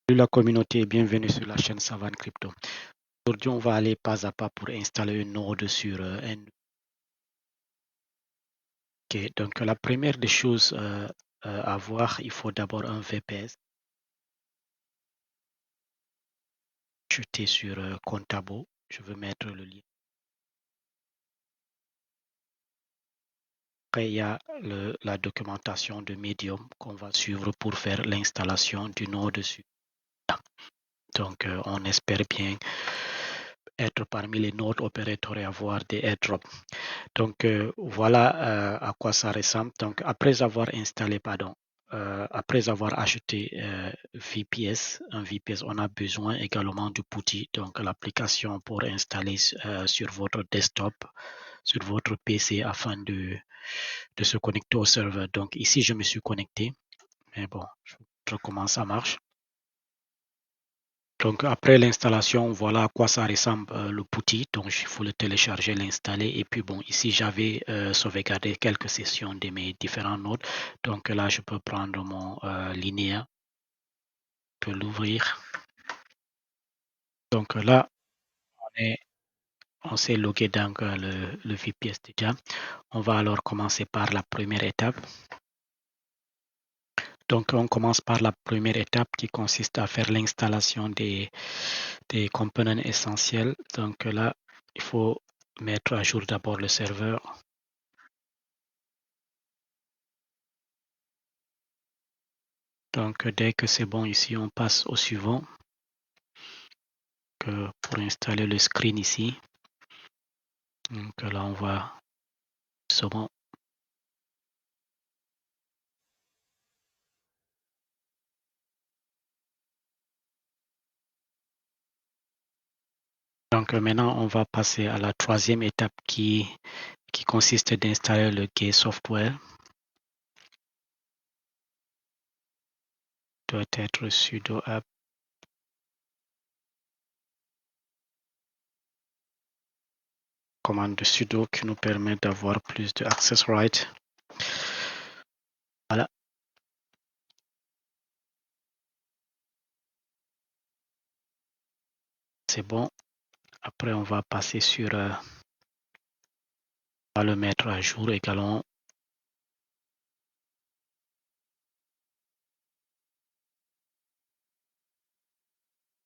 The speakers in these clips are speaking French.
Salut la communauté et bienvenue sur la chaîne Savane Crypto. Aujourd'hui, on va aller pas à pas pour installer une node sur un. Ok, donc la première des choses à voir, il faut d'abord un VPS. Jeter sur Contabo. Je veux mettre le lien. Après, il y a la documentation de Medium qu'on va suivre pour faire l'installation du node sur. Donc, on espère bien être parmi les nodes opérateurs et avoir des airdrops. Donc, voilà à quoi ça ressemble. Donc, après avoir installé, après avoir acheté VPS, un VPS, on a besoin également du PuTTY, donc l'application pour installer sur votre desktop, sur votre PC afin de se connecter au serveur. Donc, ici, je me suis connecté, mais bon, je montre comment ça marche. Donc après l'installation, voilà à quoi ça ressemble le PuTTY. Donc il faut le télécharger, l'installer. Et puis bon, ici j'avais sauvegardé quelques sessions de mes différents nodes. Donc là, je peux prendre mon linéa, je peux l'ouvrir. Donc là, on s'est logué dans le VPS déjà. On va alors commencer par la première étape. Donc on commence par la première étape qui consiste à faire l'installation des composants essentiels. Donc là, il faut mettre à jour d'abord le serveur. Donc dès que c'est bon ici, on passe au suivant. Pour installer le screen ici. Donc là, on va c'est bon. Donc maintenant, on va passer à la troisième étape qui consiste d'installer le Gay Software. Doit être sudo app. Commande de sudo qui nous permet d'avoir plus de access right. Voilà. C'est bon. Après, on va passer sur on va le mettre à jour également.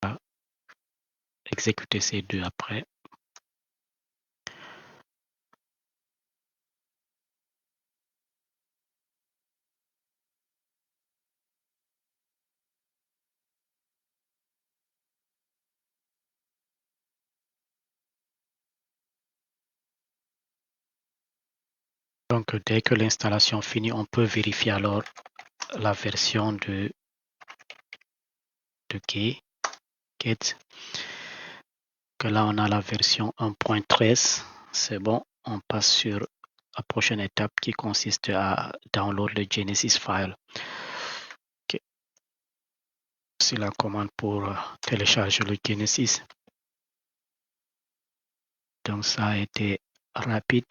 On va exécuter ces deux après. Donc, dès que l'installation finit, on peut vérifier alors la version de Git. Que là, on a la version 1.13. C'est bon. On passe sur la prochaine étape qui consiste à download le Genesis file. Okay. C'est la commande pour télécharger le Genesis. Donc, ça a été rapide.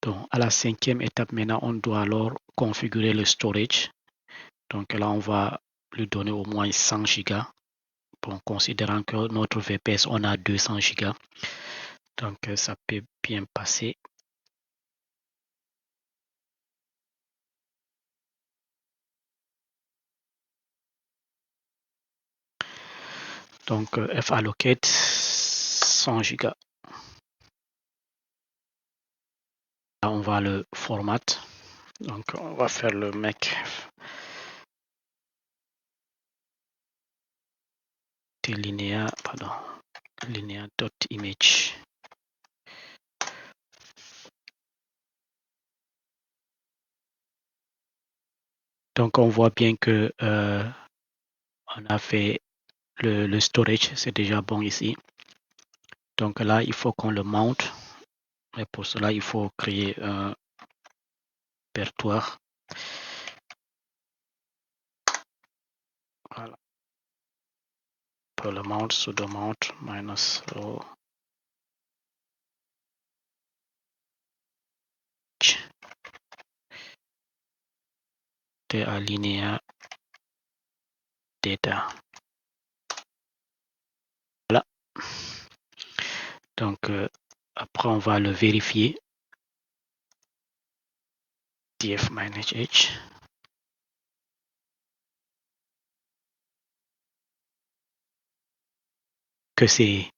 Donc, à la cinquième étape, maintenant, on doit alors configurer le storage. Donc, là, on va lui donner au moins 100 Go. Bon, considérant que notre VPS, on a 200 Go. Donc, ça peut bien passer. Donc, fallocate 100 Go. Là, on va le format. Donc, on va faire le make linéa.image. Donc, on voit bien que on a fait le storage, c'est déjà bon ici. Donc là, il faut qu'on le monte. Et pour cela, il faut créer un répertoire. Voilà. Pour le mount, sudo mount -o. À linéa data. Voilà. Donc, après, on va le vérifier. df-h. Que c'est,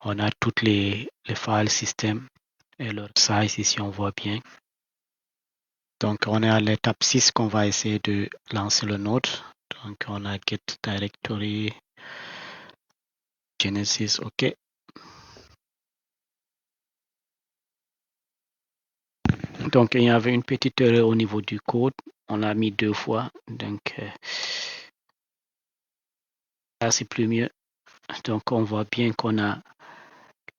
on a toutes les files système et leur size ici, on voit bien. Donc, on est à l'étape 6 qu'on va essayer de lancer le node. Donc, on a get directory, Genesis, OK. Donc, il y avait une petite erreur au niveau du code. On l'a mis 2 fois. Donc, là, c'est plus mieux. Donc, on voit bien qu'on a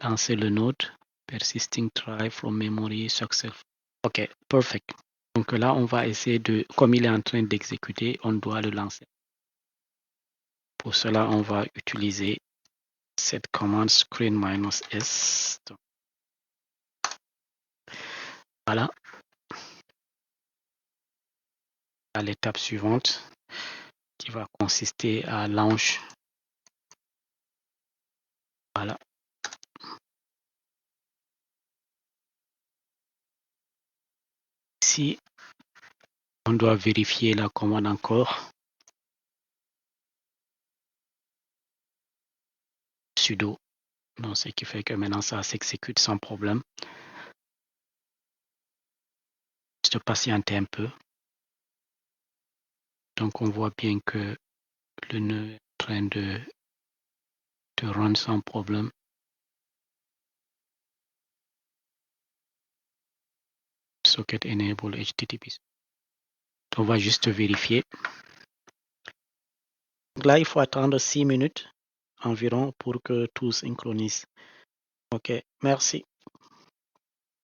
lancé le node. Persisting try from memory successful. OK, perfect. Donc là, on va essayer de, comme il est en train d'exécuter, on doit le lancer. Pour cela, on va utiliser cette commande screen-s. Donc, voilà. À l'étape suivante, qui va consister à launch. Voilà. Ici, on doit vérifier la commande encore. Sudo. Donc, ce qui fait que maintenant, ça s'exécute sans problème. Juste patienter un peu. Donc, on voit bien que le nœud est en train de run sans problème. Socket enable HTTP. On va juste vérifier. Là, il faut attendre 6 minutes environ pour que tout synchronise. OK, merci.